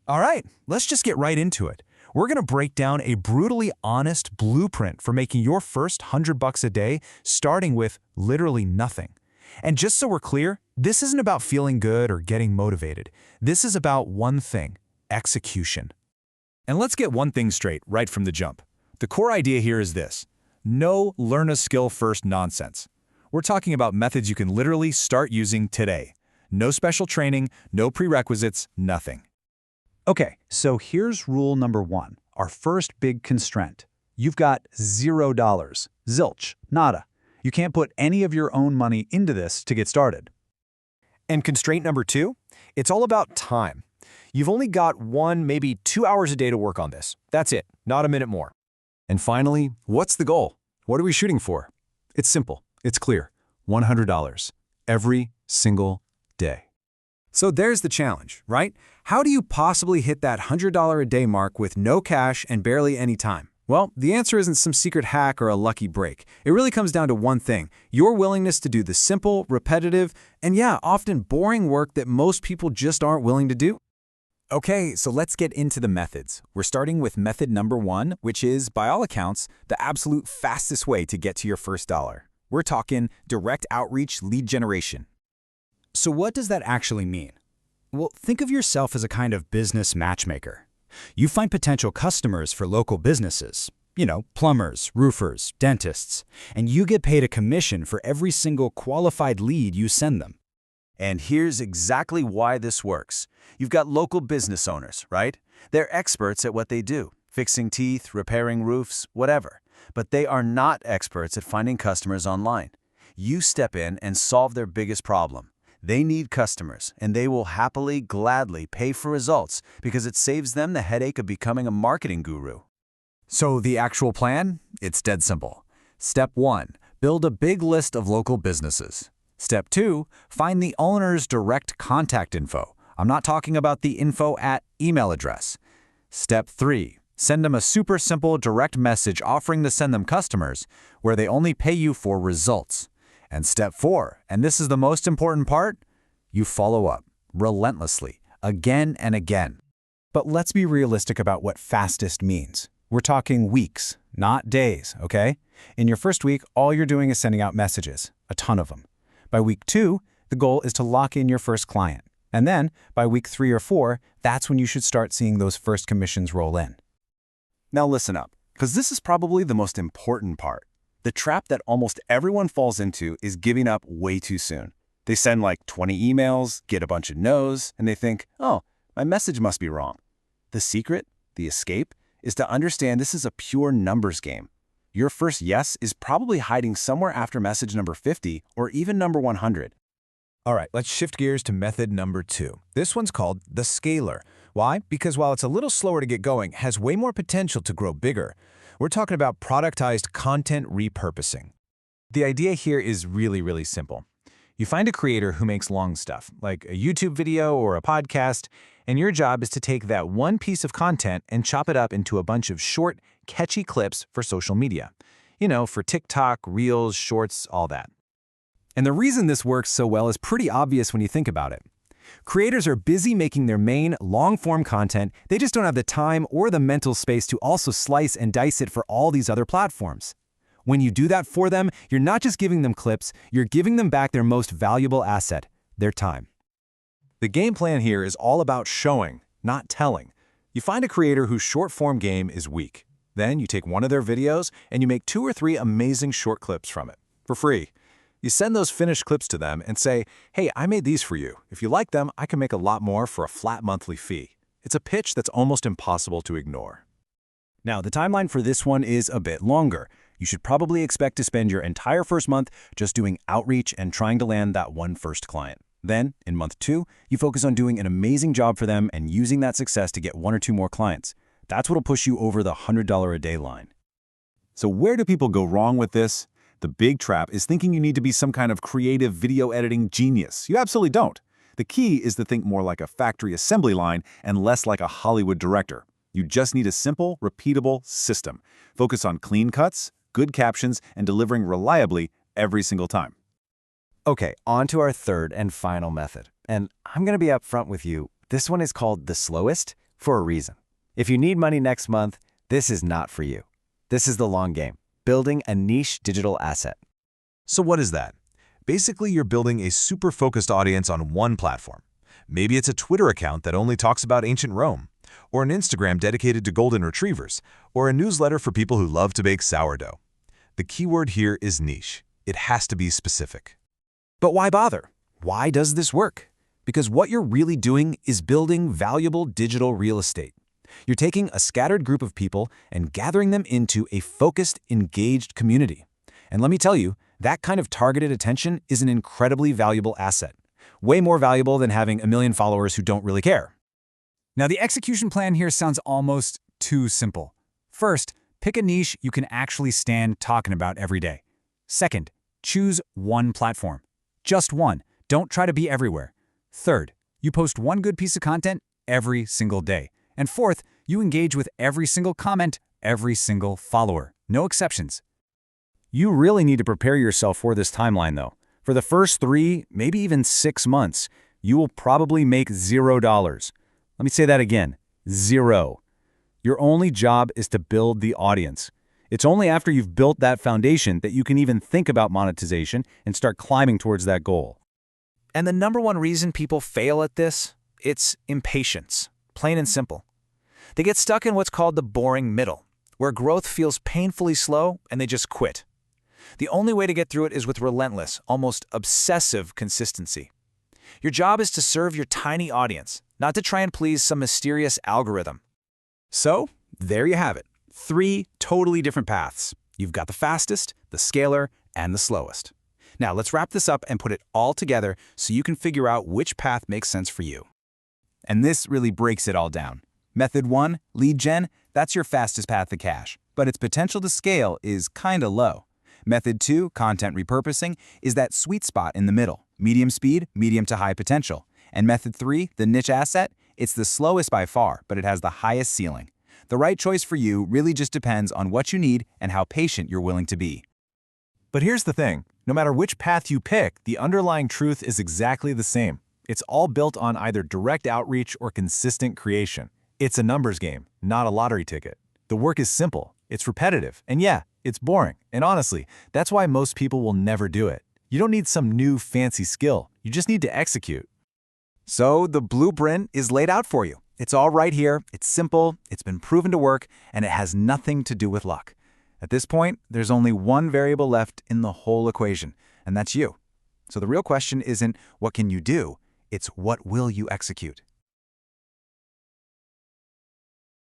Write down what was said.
All right, let's just get right into it. We're going to break down a brutally honest blueprint for making your first $100 a day, starting with literally nothing. And just so we're clear, this isn't about feeling good or getting motivated. This is about one thing: execution. And let's get one thing straight right from the jump. The core idea here is this: no learn a skill first nonsense. We're talking about methods you can literally start using today. No special training, no prerequisites, nothing. Okay, so here's rule number one, our first big constraint. You've got $0. Zilch. Nada. You can't put any of your own money into this to get started. And constraint number two, it's all about time. You've only got 1, maybe 2 hours a day to work on this. That's it, not a minute more. And finally, what's the goal? What are we shooting for? It's simple, it's clear: $100 every single day. So there's the challenge, right? How do you possibly hit that $100 a day mark with no cash and barely any time? Well, the answer isn't some secret hack or a lucky break. It really comes down to one thing: your willingness to do the simple, repetitive, and often boring work that most people just aren't willing to do. Okay, so let's get into the methods. We're starting with method number one, which is, by all accounts, the absolute fastest way to get to your first dollar. We're talking direct outreach lead generation. So what does that actually mean? Well, think of yourself as a kind of business matchmaker. You find potential customers for local businesses, plumbers, roofers, dentists, and you get paid a commission for every single qualified lead you send them. And here's exactly why this works. You've got local business owners, right? They're experts at what they do, fixing teeth, repairing roofs, whatever. But they are not experts at finding customers online. You step in and solve their biggest problem. They need customers, and they will happily, gladly pay for results because it saves them the headache of becoming a marketing guru. So the actual plan? It's dead simple. Step 1, build a big list of local businesses. Step 2, find the owner's direct contact info. I'm not talking about the info at email address. Step 3, send them a super simple direct message offering to send them customers where they only pay you for results. And step 4, and this is the most important part, you follow up relentlessly, again and again. But let's be realistic about what fastest means. We're talking weeks, not days, okay? In your first week, all you're doing is sending out messages, a ton of them. By week 2, the goal is to lock in your first client. And then, by week 3 or 4, that's when you should start seeing those first commissions roll in. Now listen up, because this is probably the most important part. The trap that almost everyone falls into is giving up way too soon. They send like 20 emails, get a bunch of no's, and they think, oh, my message must be wrong. The secret, the escape, is to understand this is a pure numbers game. Your first yes is probably hiding somewhere after message number 50 or even number 100. All right, let's shift gears to method number 2. This one's called the scaler. Why? Because while it's a little slower to get going, it has way more potential to grow bigger. We're talking about productized content repurposing. The idea here is really simple. You find a creator who makes long stuff, like a YouTube video or a podcast, and your job is to take that one piece of content and chop it up into a bunch of short, catchy clips for social media. For TikTok, Reels, Shorts, all that. And the reason this works so well is pretty obvious when you think about it. Creators are busy making their main, long-form content. They just don't have the time or the mental space to also slice and dice it for all these other platforms. When you do that for them, you're not just giving them clips, you're giving them back their most valuable asset, their time. The game plan here is all about showing, not telling. You find a creator whose short-form game is weak. Then you take one of their videos and you make 2 or 3 amazing short clips from it, for free. You send those finished clips to them and say, hey, I made these for you. If you like them, I can make a lot more for a flat monthly fee. It's a pitch that's almost impossible to ignore. Now, the timeline for this one is a bit longer. You should probably expect to spend your entire first month just doing outreach and trying to land that one first client. Then, in month 2, you focus on doing an amazing job for them and using that success to get 1 or 2 more clients. That's what'll push you over the $100 a day line. So where do people go wrong with this? The big trap is thinking you need to be some kind of creative video editing genius. You absolutely don't. The key is to think more like a factory assembly line and less like a Hollywood director. You just need a simple, repeatable system. Focus on clean cuts, good captions, and delivering reliably every single time. Okay, on to our third and final method. And I'm going to be upfront with you. This one is called the slowest, for a reason. If you need money next month, this is not for you. This is the long game, building a niche digital asset. So what is that? Basically, you're building a super focused audience on one platform. Maybe it's a Twitter account that only talks about ancient Rome, or an Instagram dedicated to golden retrievers, or a newsletter for people who love to bake sourdough. The keyword here is niche. It has to be specific. But why bother? Why does this work? Because what you're really doing is building valuable digital real estate. You're taking a scattered group of people and gathering them into a focused, engaged community. And let me tell you, that kind of targeted attention is an incredibly valuable asset. Way more valuable than having a million followers who don't really care. Now, the execution plan here sounds almost too simple. First, pick a niche you can actually stand talking about every day. Second, choose one platform. Just one. Don't try to be everywhere. Third, you post one good piece of content every single day. And fourth, you engage with every single comment, every single follower. No exceptions. You really need to prepare yourself for this timeline, though. For the first 3, maybe even 6 months, you will probably make $0. Let me say that again, 0. Your only job is to build the audience. It's only after you've built that foundation that you can even think about monetization and start climbing towards that goal. And the number one reason people fail at this, it's impatience, plain and simple. They get stuck in what's called the boring middle, where growth feels painfully slow and they just quit. The only way to get through it is with relentless, almost obsessive consistency. Your job is to serve your tiny audience, not to try and please some mysterious algorithm. So, there you have it. 3 totally different paths. You've got the fastest, the scaler, and the slowest. Now, let's wrap this up and put it all together so you can figure out which path makes sense for you. And this really breaks it all down. Method 1, lead gen, that's your fastest path to cash, but its potential to scale is kinda low. Method 2, content repurposing, is that sweet spot in the middle, medium speed, medium to high potential. And method 3, the niche asset, it's the slowest by far, but it has the highest ceiling. The right choice for you really just depends on what you need and how patient you're willing to be. But here's the thing. No matter which path you pick, the underlying truth is exactly the same. It's all built on either direct outreach or consistent creation. It's a numbers game, not a lottery ticket. The work is simple, it's repetitive, and yeah, it's boring. And honestly, that's why most people will never do it. You don't need some new fancy skill. You just need to execute. So the blueprint is laid out for you. It's all right here, it's simple, it's been proven to work, and it has nothing to do with luck. At this point, there's only one variable left in the whole equation, and that's you. So the real question isn't what can you do, it's what will you execute.